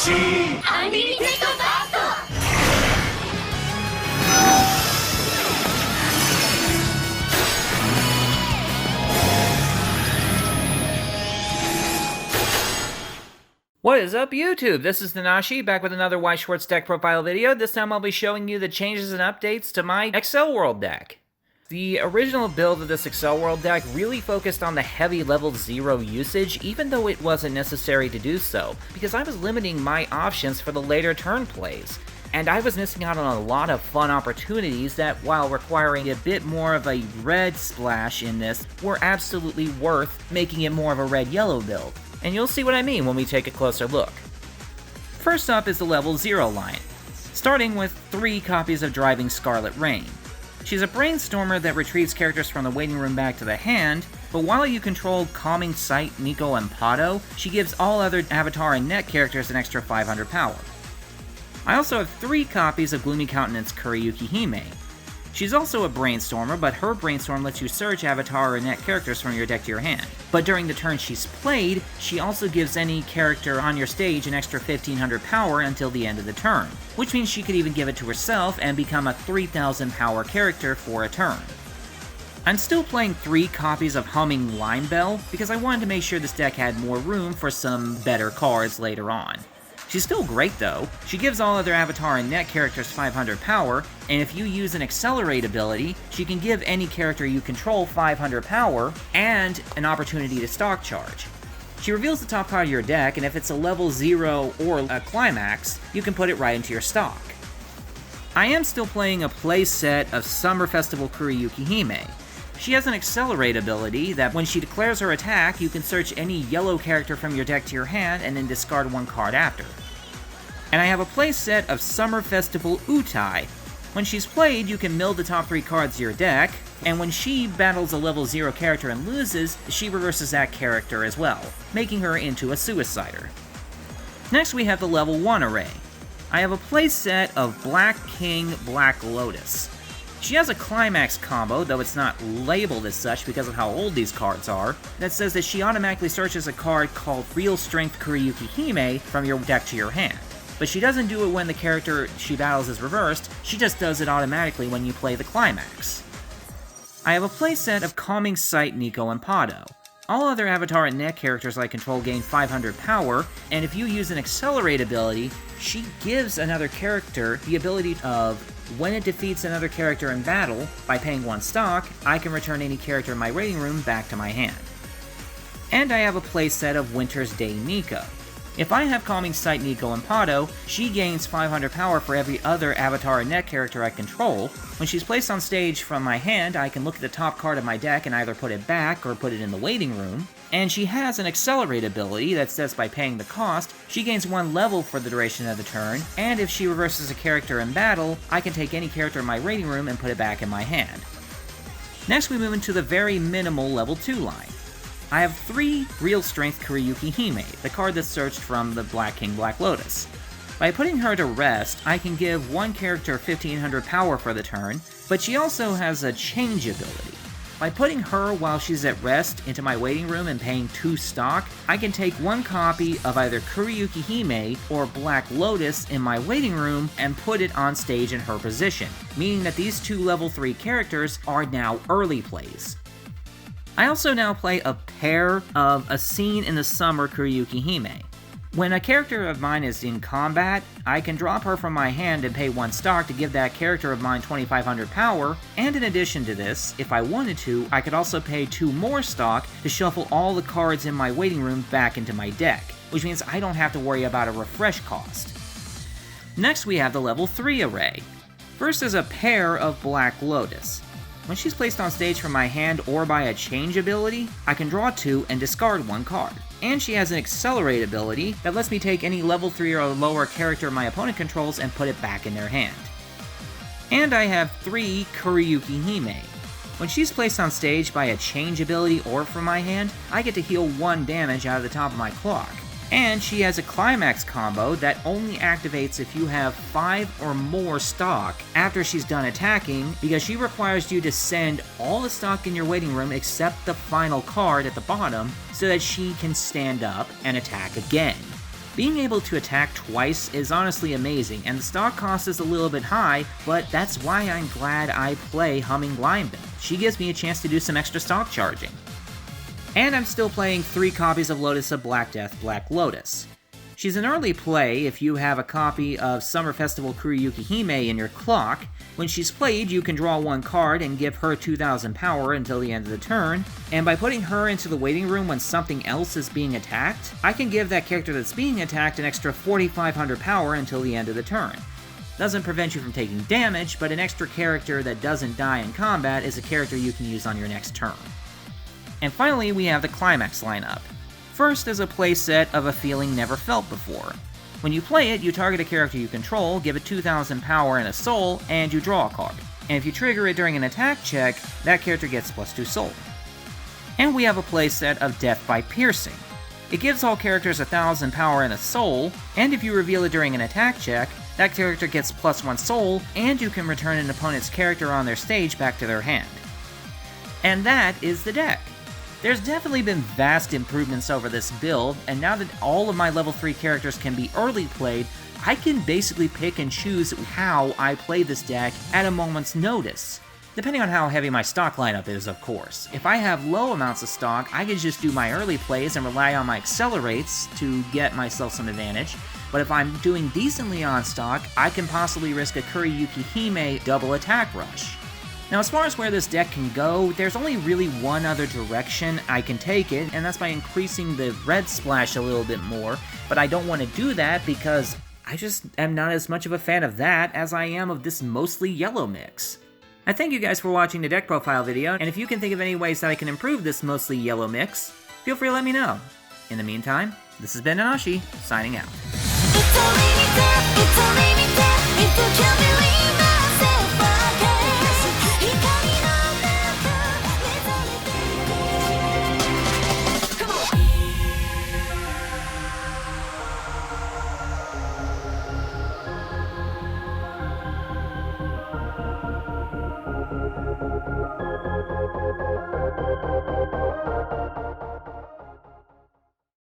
Nashi! What is up, YouTube? This is Nashi, back with another Weiss Schwarz deck profile video. This time I'll be showing you the changes and updates to my Accel World deck. The original build of this Accel World deck really focused on the heavy level 0 usage, even though it wasn't necessary to do so, because I was limiting my options for the later turn plays. And I was missing out on a lot of fun opportunities that, while requiring a bit more of a red splash in this, were absolutely worth making it more of a red-yellow build. And you'll see what I mean when we take a closer look. First up is the level 0 line, starting with 3 copies of Driving Scarlet Rain. She's a brainstormer that retrieves characters from the waiting room back to the hand, but while you control Calming Sight, Nico, and Pato, she gives all other Avatar and Net characters an extra 500 power. I also have 3 copies of Gloomy Countenance Kuriyuki Hime. She's also a brainstormer, but her brainstorm lets you search Avatar or Net characters from your deck to your hand. But during the turn she's played, she also gives any character on your stage an extra 1500 power until the end of the turn, which means she could even give it to herself and become a 3000 power character for a turn. I'm still playing 3 copies of Humming Lime Bell because I wanted to make sure this deck had more room for some better cards later on. She's still great though. She gives all other Avatar and Net characters 500 power, and if you use an Accelerate ability, she can give any character you control 500 power, and an opportunity to stock charge. She reveals the top card of your deck, and if it's a level 0 or a Climax, you can put it right into your stock. I am still playing a playset of Summer Festival Kuriyuki Hime. She has an Accelerate ability that when she declares her attack, you can search any yellow character from your deck to your hand and then discard 1 card after. And I have a playset of Summer Festival Utai. When she's played, you can mill the top 3 cards of your deck, and when she battles a level 0 character and loses, she reverses that character as well, making her into a Suicider. Next we have the level 1 array. I have a playset of Black King, Black Lotus. She has a Climax combo, though it's not labeled as such because of how old these cards are, that says that she automatically searches a card called Real Strength Kuriyuki Hime from your deck to your hand. But she doesn't do it when the character she battles is reversed, she just does it automatically when you play the Climax. I have a playset of Calming Sight, Nico, and Pato. All other Avatar and Net characters I control gain 500 power, and if you use an Accelerate ability, she gives another character the ability of, when it defeats another character in battle, by paying 1 stock, I can return any character in my waiting room back to my hand. And I have a playset of Winter's Day Nico. If I have Calming Sight, Nico, and Pato, she gains 500 power for every other Avatar and Net character I control. When she's placed on stage from my hand, I can look at the top card of my deck and either put it back or put it in the waiting room. And she has an Accelerate ability that says by paying the cost, she gains 1 level for the duration of the turn, and if she reverses a character in battle, I can take any character in my waiting room and put it back in my hand. Next we move into the very minimal level 2 line. I have 3 Real Strength Kuriyuki Hime, the card that's searched from the Black King Black Lotus. By putting her to rest, I can give 1 character 1500 power for the turn, but she also has a change ability. By putting her while she's at rest into my waiting room and paying 2 stock, I can take 1 copy of either Kuriyuki Hime or Black Lotus in my waiting room and put it on stage in her position, meaning that these 2 level 3 characters are now early plays. I also now play a pair of A Scene in the Summer Kuriyuki Hime. When a character of mine is in combat, I can drop her from my hand and pay 1 stock to give that character of mine 2500 power, and in addition to this, if I wanted to, I could also pay 2 more stock to shuffle all the cards in my waiting room back into my deck, which means I don't have to worry about a refresh cost. Next we have the level 3 array. First is a pair of Black Lotus. When she's placed on stage from my hand or by a change ability, I can draw 2 and discard 1 card. And she has an Accelerate ability that lets me take any level 3 or lower character my opponent controls and put it back in their hand. And I have 3 Kuriyuki Hime. When she's placed on stage by a change ability or from my hand, I get to heal 1 damage out of the top of my clock. And she has a Climax combo that only activates if you have 5 or more stock after she's done attacking, because she requires you to send all the stock in your waiting room except the final card at the bottom so that she can stand up and attack again. Being able to attack twice is honestly amazing, and the stock cost is a little bit high, but that's why I'm glad I play Humming Lineman. She gives me a chance to do some extra stock charging. And I'm still playing 3 copies of Lotus of Black Death, Black Lotus. She's an early play if you have a copy of Summer Festival Kuriyuki Hime in your clock. When she's played, you can draw 1 card and give her 2,000 power until the end of the turn, and by putting her into the waiting room when something else is being attacked, I can give that character that's being attacked an extra 4,500 power until the end of the turn. Doesn't prevent you from taking damage, but an extra character that doesn't die in combat is a character you can use on your next turn. And finally, we have the Climax lineup. First is a playset of A Feeling Never Felt Before. When you play it, you target a character you control, give it 2,000 power and a soul, and you draw a card. And if you trigger it during an attack check, that character gets +2 soul. And we have a playset of Death by Piercing. It gives all characters 1,000 power and a soul, and if you reveal it during an attack check, that character gets +1 soul, and you can return an opponent's character on their stage back to their hand. And that is the deck. There's definitely been vast improvements over this build, and now that all of my level 3 characters can be early played, I can basically pick and choose how I play this deck at a moment's notice. Depending on how heavy my stock lineup is, of course. If I have low amounts of stock, I can just do my early plays and rely on my accelerates to get myself some advantage, but if I'm doing decently on stock, I can possibly risk a Kuriyuki Hime double attack rush. Now, as far as where this deck can go, there's only really one other direction I can take it, and that's by increasing the red splash a little bit more, but I don't want to do that because I just am not as much of a fan of that as I am of this mostly yellow mix. I thank you guys for watching the deck profile video, and if you can think of any ways that I can improve this mostly yellow mix, feel free to let me know. In the meantime, this has been Nanashi, signing out.